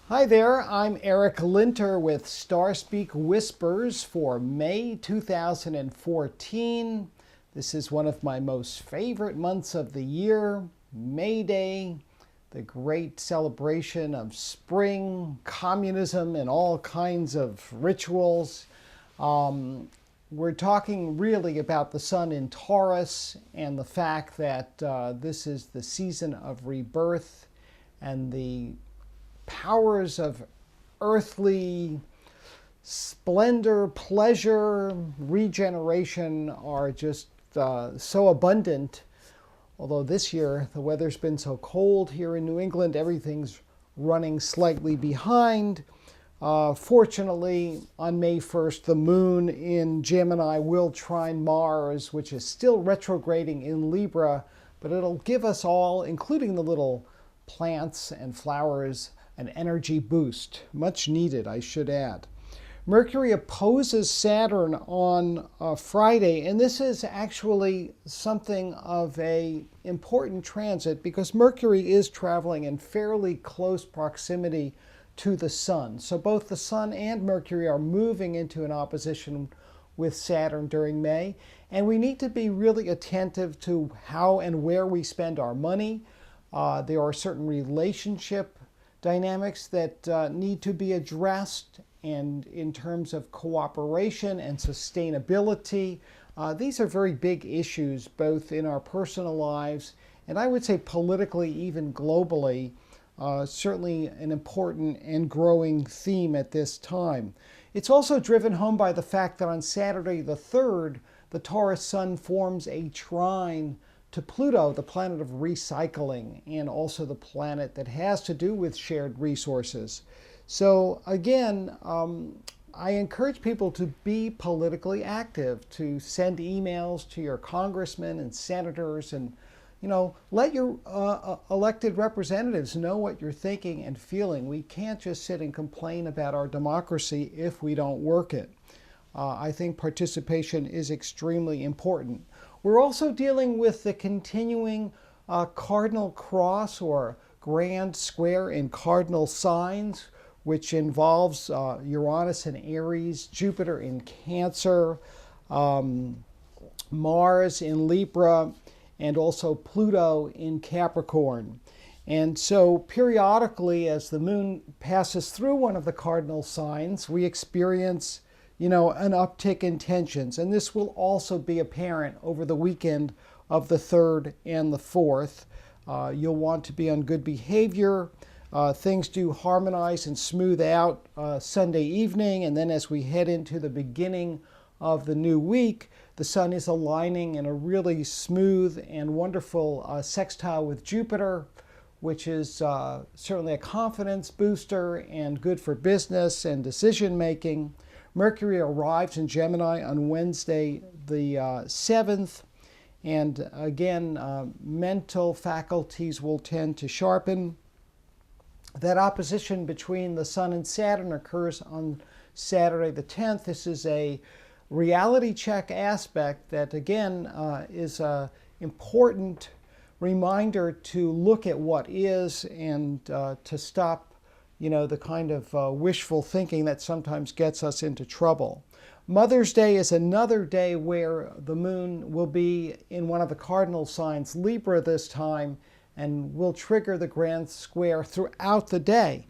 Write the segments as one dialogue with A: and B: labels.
A: Hi there, I'm Eric Linter with Starspeak Whispers for May 2014. This is one of my most favorite months of the year, May Day, the great celebration of spring, communism, and all kinds of rituals. We're talking really about the sun in Taurus and the fact that this is the season of rebirth and the powers of earthly splendor, pleasure, regeneration are just so abundant. Although this year the weather's been so cold here in New England, everything's running slightly behind. Fortunately, on May 1st, the moon in Gemini will trine Mars, which is still retrograding in Libra, but it'll give us all, including the little plants and flowers, an energy boost, much needed, I should add. Mercury opposes Saturn on Friday, and this is actually something of a important transit because Mercury is traveling in fairly close proximity to the Sun. So both the Sun and Mercury are moving into an opposition with Saturn during May, and we need to be really attentive to how and where we spend our money. There are certain relationship dynamics that need to be addressed, and in terms of cooperation and sustainability, these are very big issues both in our personal lives and I would say politically, even globally. Certainly an important and growing theme at this time. It's also driven home by the fact that on Saturday the 3rd, the Taurus sun forms a trine to Pluto, the planet of recycling, and also the planet that has to do with shared resources. So again, I encourage people to be politically active, to send emails to your congressmen and senators, and let your elected representatives know what you're thinking and feeling. We can't just sit and complain about our democracy if we don't work it. I think participation is extremely important. We're also dealing with the continuing cardinal cross or grand square in cardinal signs, which involves Uranus in Aries, Jupiter in Cancer, Mars in Libra, and also Pluto in Capricorn. And so periodically, as the moon passes through one of the cardinal signs, we experience an uptick in tensions. And this will also be apparent over the weekend of the 3rd and the 4th. You'll want to be on good behavior. Things do harmonize and smooth out Sunday evening. And then as we head into the beginning of the new week, the sun is aligning in a really smooth and wonderful sextile with Jupiter, which is certainly a confidence booster and good for business and decision making. Mercury arrives in Gemini on Wednesday the 7th, and again, mental faculties will tend to sharpen. That opposition between the Sun and Saturn occurs on Saturday the 10th. This is a reality check aspect that, again, is an important reminder to look at what is and to stop the kind of wishful thinking that sometimes gets us into trouble. Mother's Day is another day where the moon will be in one of the cardinal signs, Libra this time, and will trigger the grand square throughout the day.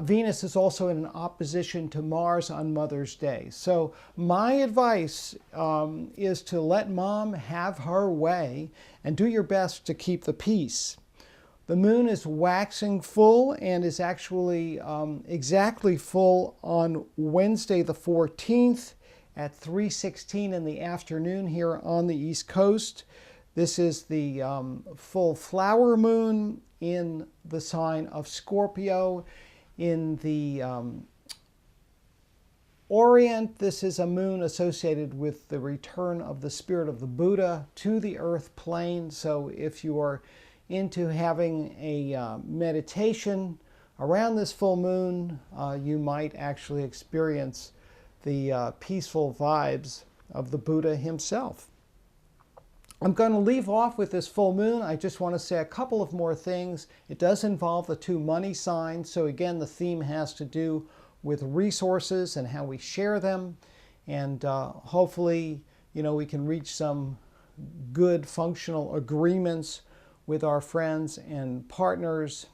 A: Venus is also in an opposition to Mars on Mother's Day. So my advice is to let mom have her way and do your best to keep the peace. The moon is waxing full and is actually exactly full on Wednesday the 14th at 3:16 in the afternoon here on the East Coast. This is the full flower moon in the sign of Scorpio. In the Orient, this is a moon associated with the return of the spirit of the Buddha to the earth plane. So if you are into having a meditation around this full moon, you might actually experience the peaceful vibes of the Buddha himself. I'm going to leave off with this full moon. I just want to say a couple of more things. It does involve the two money signs. So again, the theme has to do with resources and how we share them. And hopefully, we can reach some good functional agreements with our friends and partners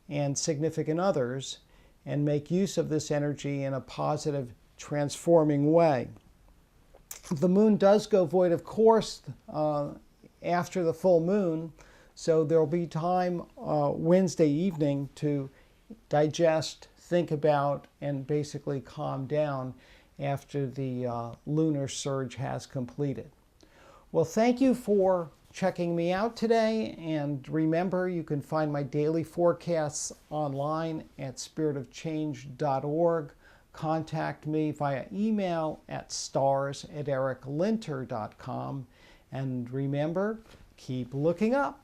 A: and significant others and make use of this energy in a positive, transforming way. The moon does go void, of course, after the full moon, so there'll be time Wednesday evening to digest, think about, and basically calm down after the lunar surge has completed. Well, thank you for checking me out today, and remember, you can find my daily forecasts online at spiritofchange.org. Contact me via email at stars@ericlinter.com. And remember, keep looking up.